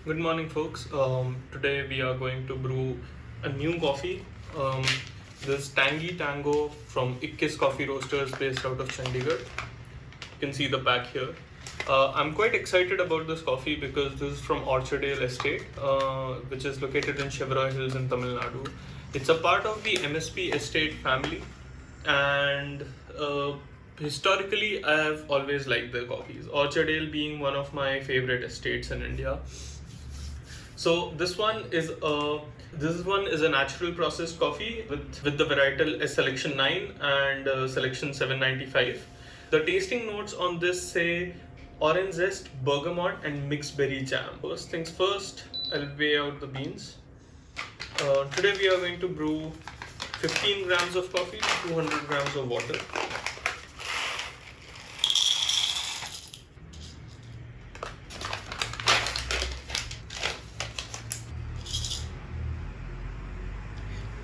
Good morning, folks. Today we are going to brew a new coffee. Um, this tangy tango from Ikkis coffee roasters based out of Chandigarh. You can see the pack here. I'm quite excited about this coffee because this is from Orchardale Estate, which is located in Shevaroy Hills in Tamil Nadu. It's a part of the MSP estate family, and historically, I have always liked their coffees. Orchardale being one of my favorite estates in India. So this one is a natural processed coffee with the varietal selection 9 and selection 795. The tasting notes on this say orange zest, bergamot, and mixed berry jam. First things first, I'll weigh out the beans. Today we are going to brew 15 grams of coffee to 200 grams of water.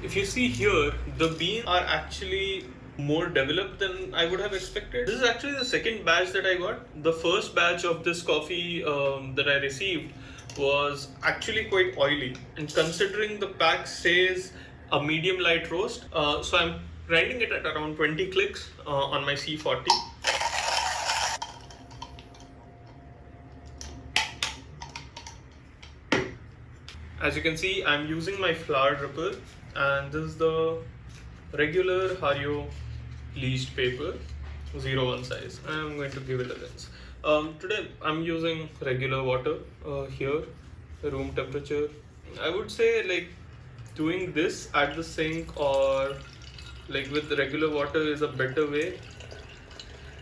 If you see here, the beans are actually more developed than I would have expected. This is actually the second batch that I got. The first batch of this coffee that I received was actually quite oily, and considering the pack says a medium light roast, so I'm grinding it at around 20 clicks on my C40. As you can see, I'm using my flour dripper, and this is the regular Hario bleached paper, 01 size. I'm going to give it a rinse. Today I'm using regular water here, room temperature. I would say like doing this at the sink or like with regular water is a better way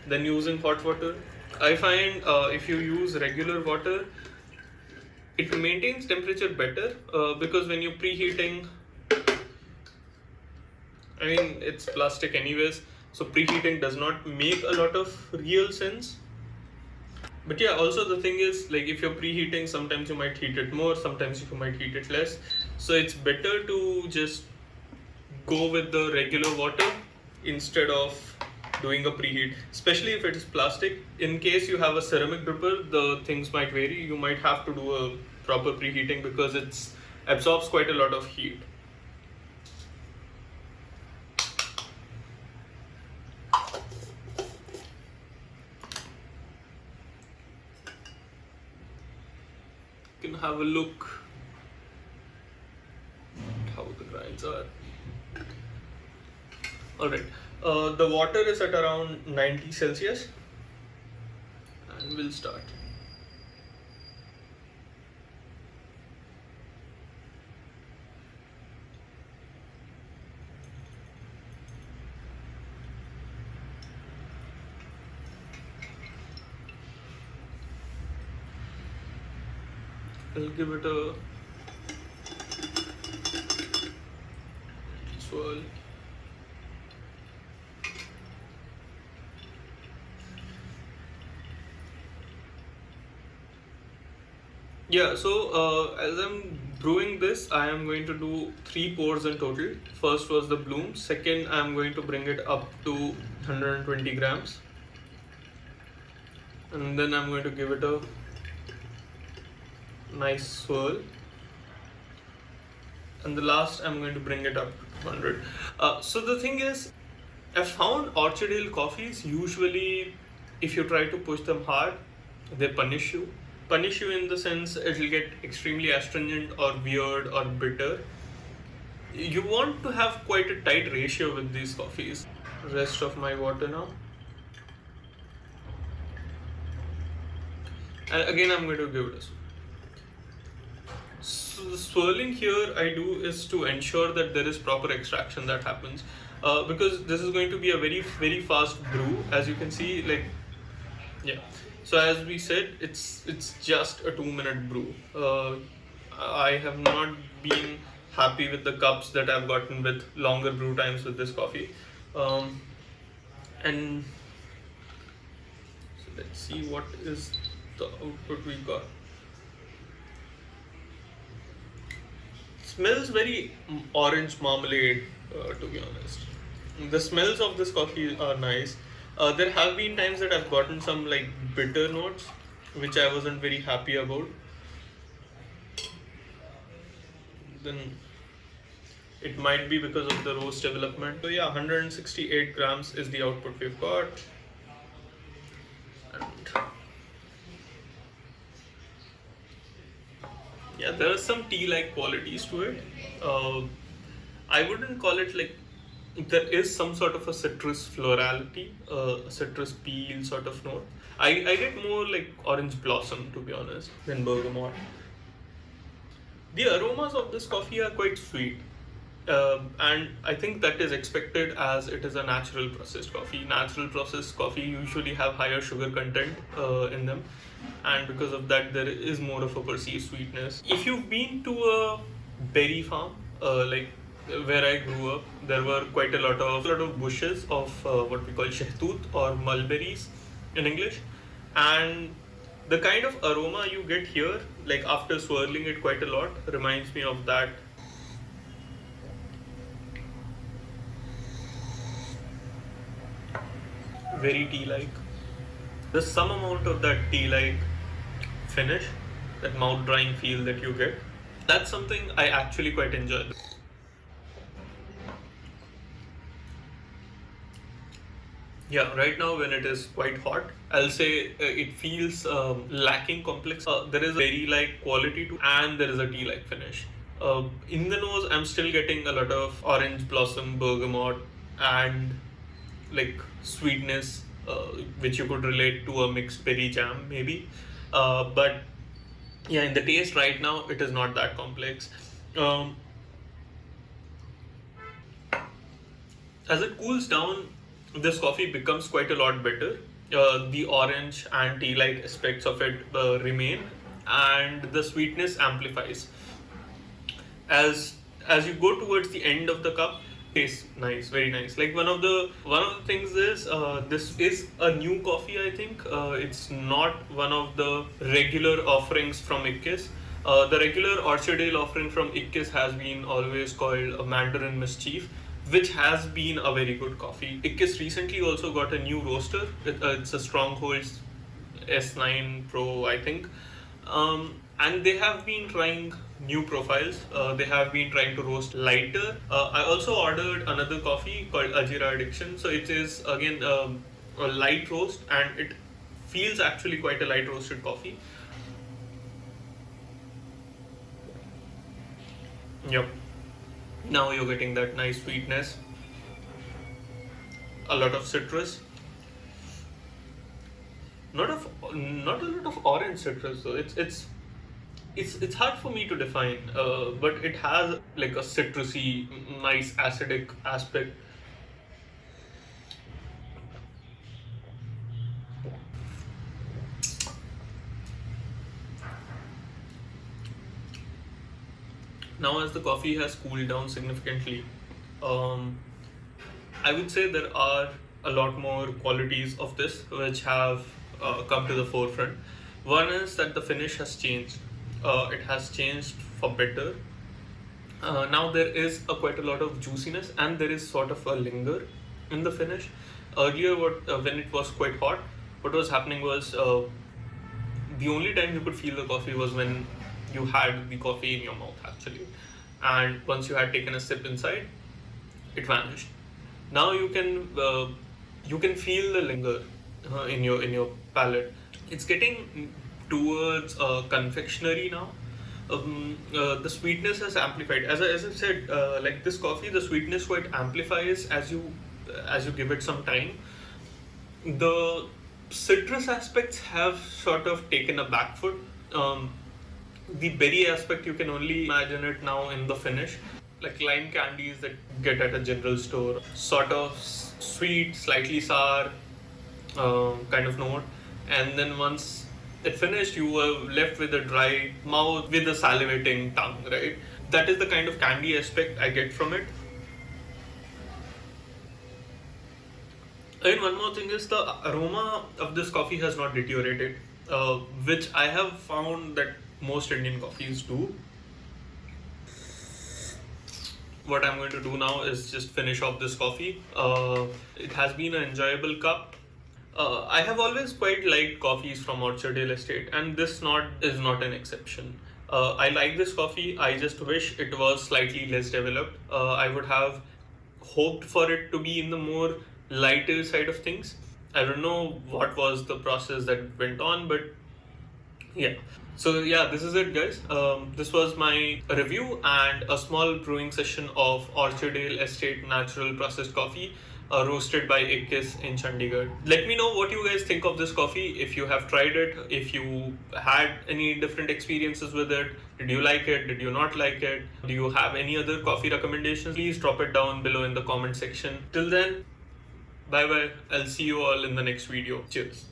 than using hot water. I find if you use regular water, it maintains temperature better because when you're preheating, I mean, it's plastic anyways, so preheating does not make a lot of real sense. But yeah, also the thing is, like, if you're preheating, sometimes you might heat it more, sometimes you might heat it less. So it's better to just go with the regular water instead of doing a preheat, especially if it is plastic. In case you have a ceramic dripper, the things might vary. You might have to do a proper preheating because it absorbs quite a lot of heat. You can have a look at how the grinds are. Alright, the water is at around 90 Celsius, and we'll start. I'll give it a swirl. Yeah, so as I'm brewing this, I am going to do 3 pours in total. First was the bloom. Second, I'm going to bring it up to 120 grams. And then I'm going to give it a nice swirl. And the last, I'm going to bring it up to 200. So the thing is, I found orchardale coffees usually, if you try to push them hard, they punish you. Punish you in the sense it'll get extremely astringent or weird or bitter. You want to have quite a tight ratio with these coffees. Rest of my water now. And again, I'm going to give it a swirl. So the swirling here I do is to ensure that there is proper extraction that happens because this is going to be a very very fast brew, as you can see. Like, yeah, so as we said, it's just a 2-minute brew. I have not been happy with the cups that I've gotten with longer brew times with this coffee. And so let's see what is the output we got. Smells very orange marmalade, to be honest. The smells of this coffee are nice. There have been times that I've gotten some like bitter notes, which I wasn't very happy about. then it might be because of the roast development. So yeah, 168 grams is the output we've got. And yeah, there are some tea-like qualities to it. I wouldn't call it like, there is some sort of a citrus florality, a citrus peel sort of note. I get more like orange blossom, to be honest, than bergamot. The aromas of this coffee are quite sweet. And I think that is expected as it is a natural processed coffee. Natural processed coffee usually have higher sugar content in them, and because of that, there is more of a perceived sweetness. If you've been to a berry farm, like where I grew up, there were quite a lot of bushes of what we call shehtoot or mulberries in English, and the kind of aroma you get here, like after swirling it quite a lot, reminds me of that. Very tea-like. There's some amount of that tea-like finish, that mouth-drying feel that you get. That's something I actually quite enjoy. Yeah, right now when it is quite hot, I'll say it feels lacking complex. There is a berry-like quality to, and there is a tea-like finish. In the nose, I'm still getting a lot of orange blossom, bergamot, and like sweetness, which you could relate to a mixed berry jam maybe. But yeah, in the taste right now, it is not that complex. Um, as it cools down, this coffee becomes quite a lot better. The orange and tea-like aspects of it remain, and the sweetness amplifies. As you go towards the end of the cup, tastes nice, very nice. Like one of the things is this is a new coffee. I think it's not one of the regular offerings from Ikkis. The regular orchardale offering from Ikkis has been always called a Mandarin Mischief, which has been a very good coffee. Ikkis recently also got a new roaster. It's a Stronghold S9 Pro, I think. And they have been trying new profiles. They have been trying to roast lighter. I also ordered another coffee called Ajira Addiction. So it is again a light roast, and it feels actually quite a light roasted coffee. Yep. Now you're getting that nice sweetness, a lot of citrus, not a lot of orange citrus though. It's hard for me to define, but it has like a citrusy, nice acidic aspect. Now, as the coffee has cooled down significantly, um, I would say there are a lot more qualities of this which have come to the forefront. One is that the finish has changed. It has changed for better. Now there is quite a lot of juiciness, and there is sort of a linger in the finish. Earlier, when it was quite hot, what was happening was the only time you could feel the coffee was when you had the coffee in your mouth actually, and once you had taken a sip inside, it vanished. Now you can feel the linger in your palate. It's getting towards confectionery now. The sweetness has amplified. As I said, like this coffee, the sweetness quite amplifies as you give it some time. The citrus aspects have sort of taken a back foot. The berry aspect, you can only imagine it now in the finish, like lime candies that get at a general store, sort of sweet, slightly sour kind of note, and then once it finished, you were left with a dry mouth with a salivating tongue, right? That is the kind of candy aspect I get from it. And one more thing is the aroma of this coffee has not deteriorated, which I have found that most Indian coffees do. What I'm going to do now is just finish off this coffee. It has been an enjoyable cup. I have always quite liked coffees from Orchardale Estate, and this not is not an exception. I like this coffee. I just wish it was slightly less developed. I would have hoped for it to be in the more lighter side of things. I don't know what was the process that went on, but yeah. So yeah, this is it, guys. This was my review and a small brewing session of Orchardale Estate Natural Processed Coffee, roasted by Ikkis in Chandigarh. Let me know what you guys think of this coffee. If you have tried it, if you had any different experiences with it, did you like it? Did you not like it? Do you have any other coffee recommendations? Please drop it down below in the comment section. Till then, bye bye. I'll see you all in the next video. Cheers.